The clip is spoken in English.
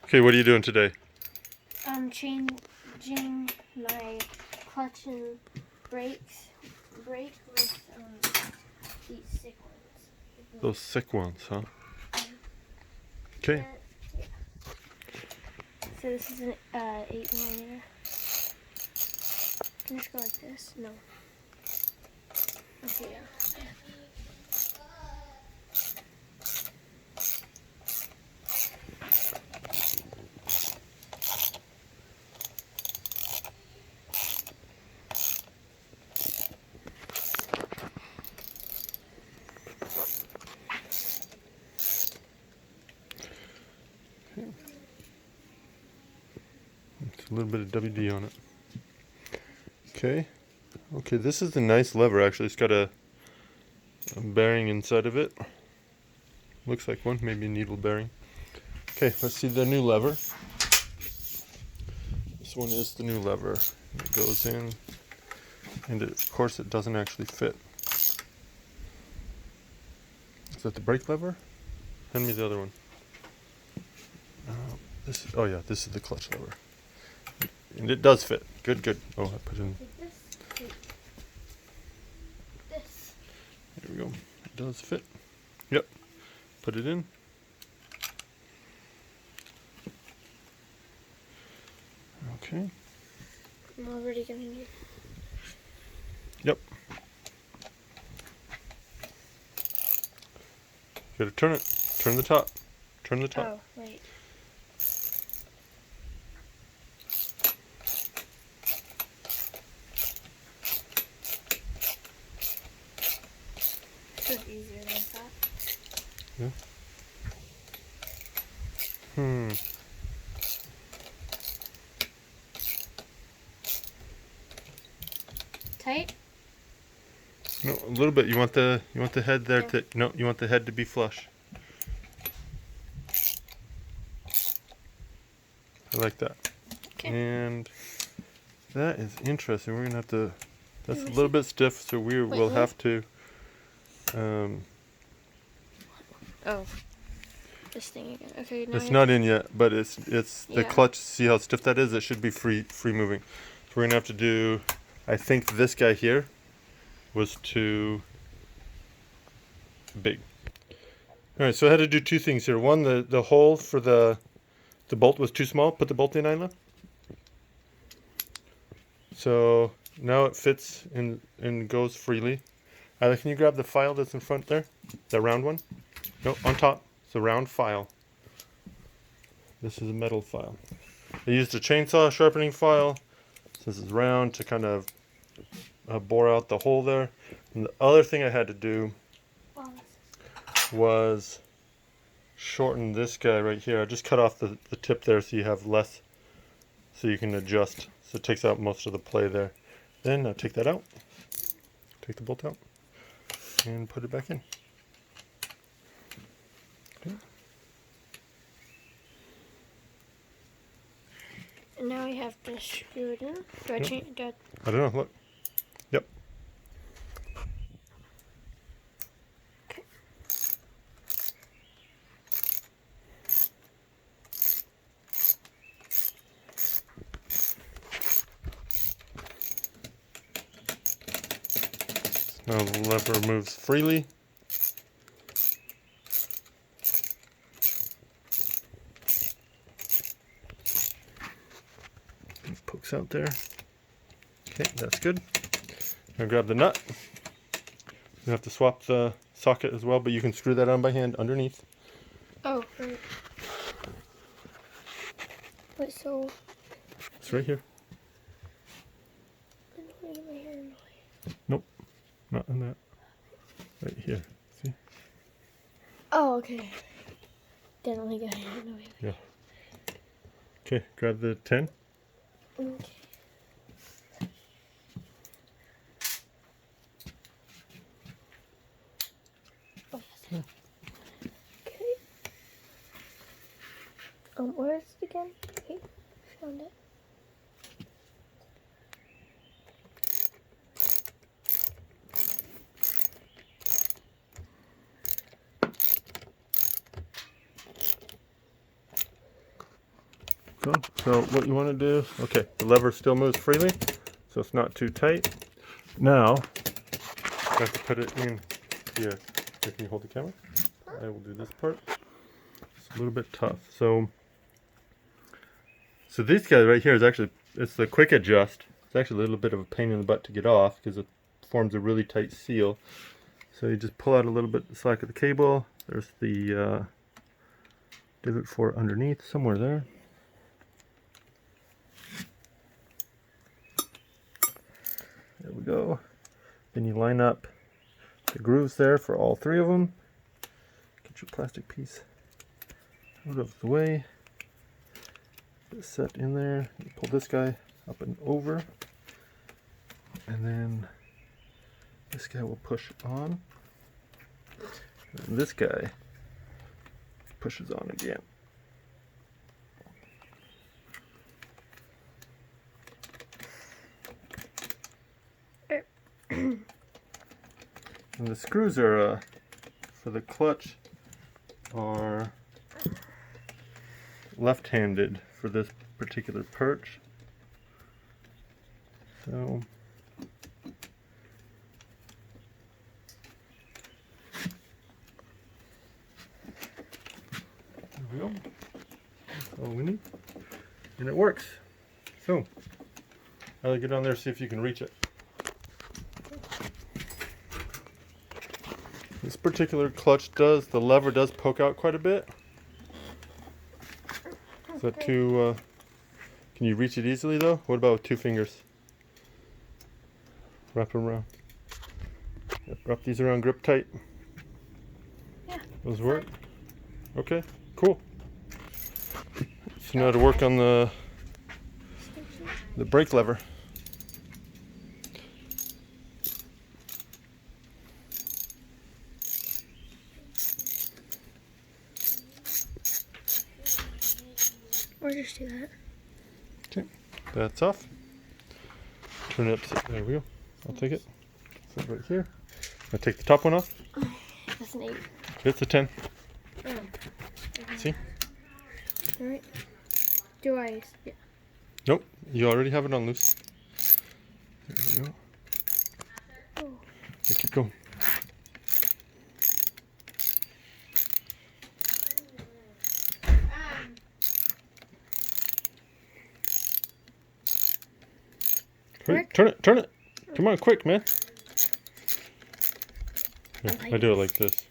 Okay, what are you doing today? I'm changing my clutch and brake with these sick ones. Those sick ones, huh? Okay. Yeah. So this is an 8mm. Can I just go like this? No. Okay, yeah. It's a little bit of WD on it. Okay. Okay, this is a nice lever actually. It's got a bearing inside of it. Looks like one, maybe a needle bearing. Okay, let's see the new lever. This one is the new lever. It goes in, and of course it doesn't actually fit. Is that the brake lever? Hand me the other one. Oh yeah, this is the clutch lever. And it does fit. Good, good. Oh, I put it in. This. There we go. It does fit. Yep. Put it in. Okay. I'm already gonna need. Yep. Gotta turn it. Turn the top. Turn the top. Oh, wait. It's easier than that. Yeah. Tight? No, a little bit. You want the head there Yeah. to no. You want the head to be flush. I like that. Okay. And that is interesting. We're gonna have to. That's a little bit stiff, so we'll have to. Oh, this thing again. Okay, now It's not in yet, but it's the Yeah. clutch. See how stiff that is? It should be free moving. So we're gonna have to do. I think this guy here was too big. All right, so I had to do two things here. One, the hole for the bolt was too small. Put the bolt in, Isla. So now it fits and goes freely. Isla, can you grab the file that's in front there? The round one? No, on top. It's a round file. This is a metal file. I used a chainsaw sharpening file. This is round to kind of bore out the hole there. And the other thing I had to do was shorten this guy right here. I just cut off the tip there so you have less, so you can adjust. So it takes out most of the play there. Then take that out, take the bolt out, and put it back in. Okay. And now I have to screw it in. Do I change? I don't know, look. Yep. Okay. Now the lever moves freely. It pokes out there. Okay, that's good. Now grab the nut. You have to swap the socket as well, but you can screw that on by hand underneath. Oh, right. Wait, so. It's right here. Nope, not in that. Right here. See? Oh, okay. Definitely got it. Yeah. Okay, grab the 10. Okay. Oh, yes. Okay. Where is it again? Okay, found it. So what you want to do, okay, the lever still moves freely, so it's not too tight. Now, I have to put it in here. Can you hold the camera? I will do this part. It's a little bit tough. So this guy right here is actually, it's the quick adjust. It's actually a little bit of a pain in the butt to get off because it forms a really tight seal. So you just pull out a little bit of the slack of the cable. There's the divot for it underneath, somewhere there. There we go. Then you line up the grooves there for all three of them. Get your plastic piece out of the way. Get it set in there. You pull this guy up and over. And then this guy will push on. And this guy pushes on again. And the screws are for the clutch are left-handed for this particular perch. So there we go. That's all we need. And it works. So I'll get on there, see if you can reach it. This particular clutch the lever does poke out quite a bit. Is that too, can you reach it easily though? What about with 2 fingers? Wrap them around. Yep, wrap these around, grip tight. Yeah. Those work? Okay, cool. So now to work on the brake lever. Or just do that. Okay, that's off. Turn it up. There we go. I'll take it. Set it right here. I'll take the top one off. That's an 8. It's a 10. Oh. See? Alright. Do I? Yeah. Nope. You already have it on loose. There we go. Oh. Okay, keep going. Hurry, turn it! Come on, quick, man. Here, I do it like this.